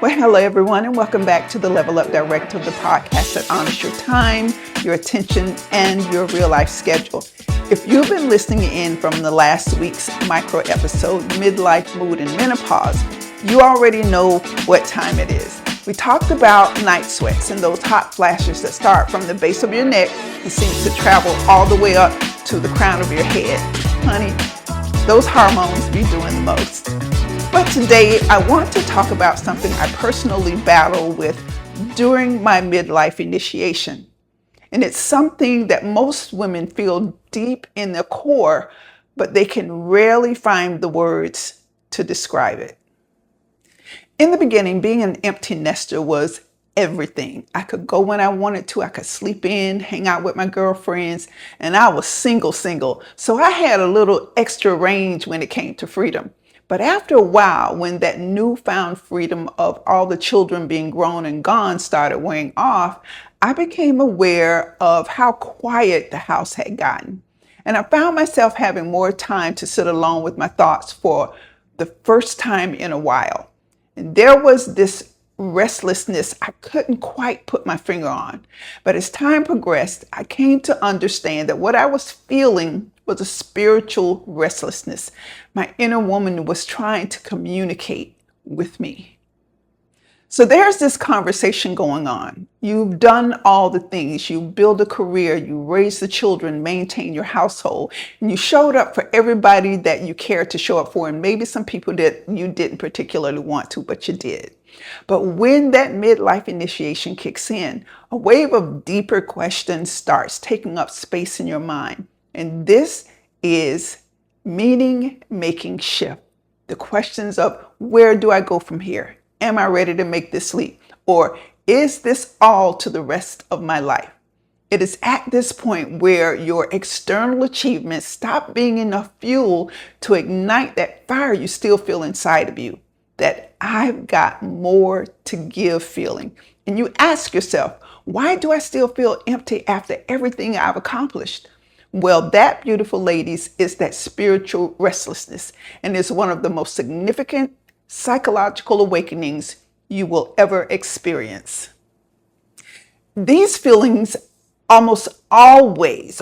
Hello everyone, and welcome back to the Level Up Directive, the podcast that honors your time, your attention, and your real life schedule. If you've been listening in from the last week's micro episode, Midlife, Mood, and Menopause, you already know what time it is. We talked about night sweats and those hot flashes that start from the base of your neck and seem to travel all the way up to the crown of your head. Honey, those hormones be doing the most. But today, I want to talk about something I personally battle with during my midlife initiation. And it's something that most women feel deep in their core, but they can rarely find the words to describe it. In the beginning, being an empty nester was everything. I could go when I wanted to. I could sleep in, hang out with my girlfriends, and I was single. So I had a little extra range when it came to freedom. But after a while, when that newfound freedom of all the children being grown and gone started wearing off, I became aware of how quiet the house had gotten. And I found myself having more time to sit alone with my thoughts for the first time in a while. And there was this restlessness I couldn't quite put my finger on. But as time progressed, I came to understand that what I was feeling was a spiritual restlessness. My inner woman was trying to communicate with me. So there's this conversation going on. You've done all the things. You build a career, you raise the children, maintain your household, and you showed up for everybody that you cared to show up for, and maybe some people that you didn't particularly want to, but you did. But when that midlife initiation kicks in, a wave of deeper questions starts taking up space in your mind. And this is meaning-making shift. The questions of, where do I go from here? Am I ready to make this leap? Or is this all to the rest of my life? It is at this point where your external achievements stop being enough fuel to ignite that fire you still feel inside of you, that I've got more to give feeling. And you ask yourself, why do I still feel empty after everything I've accomplished? Well, that, beautiful ladies, is that spiritual restlessness, and is one of the most significant psychological awakenings you will ever experience. These feelings almost always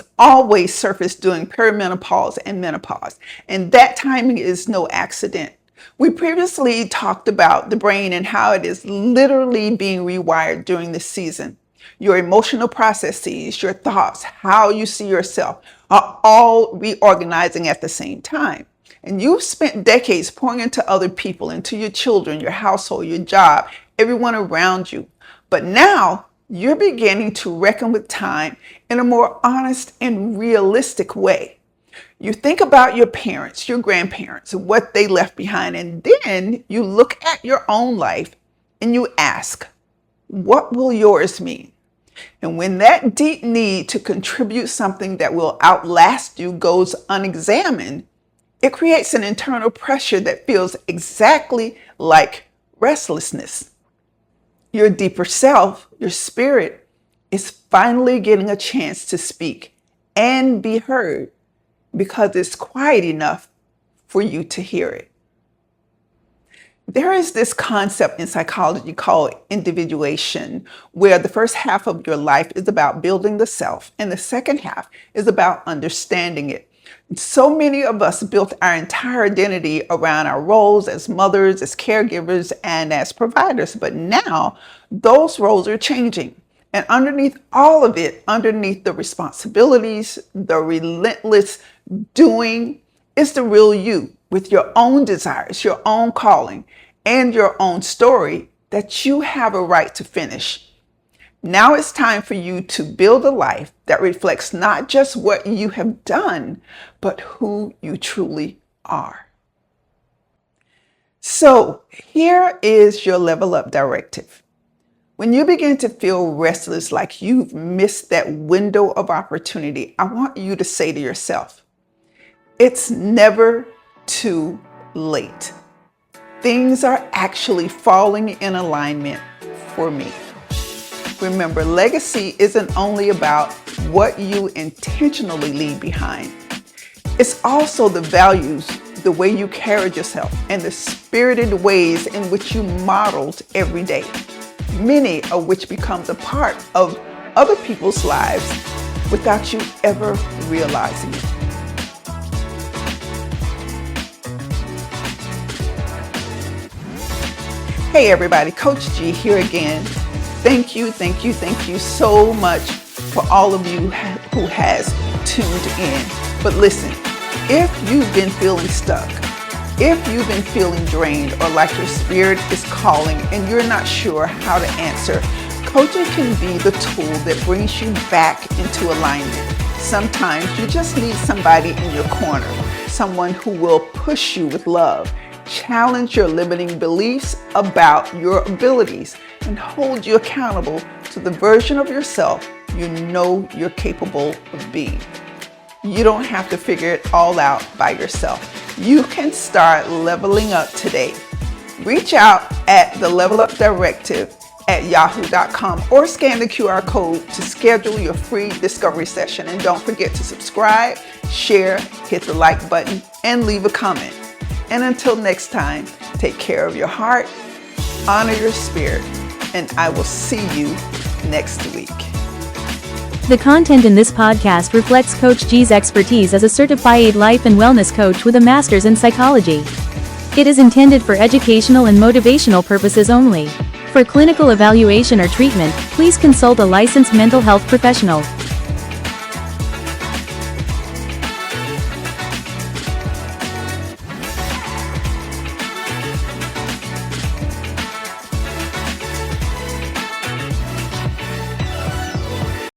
surface during perimenopause and menopause, and that timing is no accident. We previously talked about the brain and how it is literally being rewired during this season. Your emotional processes, your thoughts, how you see yourself are all reorganizing at the same time. And you've spent decades pouring into other people, into your children, your household, your job, everyone around you. But now you're beginning to reckon with time in a more honest and realistic way. You think about your parents, your grandparents, and what they left behind. And then you look at your own life and you ask, what will yours mean? And when that deep need to contribute something that will outlast you goes unexamined, it creates an internal pressure that feels exactly like restlessness. Your deeper self, your spirit, is finally getting a chance to speak and be heard because it's quiet enough for you to hear it. There is this concept in psychology called individuation, where the first half of your life is about building the self, and the second half is about understanding it. So many of us built our entire identity around our roles as mothers, as caregivers, and as providers. But now those roles are changing. And underneath all of it, underneath the responsibilities, the relentless doing, is the real you with your own desires, your own calling, and your own story that you have a right to finish. Now it's time for you to build a life that reflects not just what you have done, but who you truly are. So here is your level up directive. When you begin to feel restless, like you've missed that window of opportunity, I want you to say to yourself, it's never too late. Things are actually falling in alignment for me. Remember, legacy isn't only about what you intentionally leave behind. It's also the values the way you carried yourself, and the spirited ways in which you modeled every day, many of which becomes a part of other people's lives without you ever realizing it. Hey everybody, Coach G here again. Thank you so much for all of you who has tuned in. But listen, if you've been feeling stuck, if you've been feeling drained or like your spirit is calling and you're not sure how to answer, coaching can be the tool that brings you back into alignment. Sometimes you just need somebody in your corner, someone who will push you with love, challenge your limiting beliefs about your abilities, and hold you accountable to the version of yourself you know you're capable of being. You don't have to figure it all out by yourself. You can start leveling up today. Reach out at the Level Up Directive at yahoo.com or scan the QR code to schedule your free discovery session. And don't forget to subscribe, share, hit the like button, and leave a comment. And until next time, take care of your heart, honor your spirit, and I will see you next week. The content in this podcast reflects Coach G's expertise as a certified life and wellness coach with a master's in psychology. It is intended for educational and motivational purposes only. For clinical evaluation or treatment, please consult a licensed mental health professional.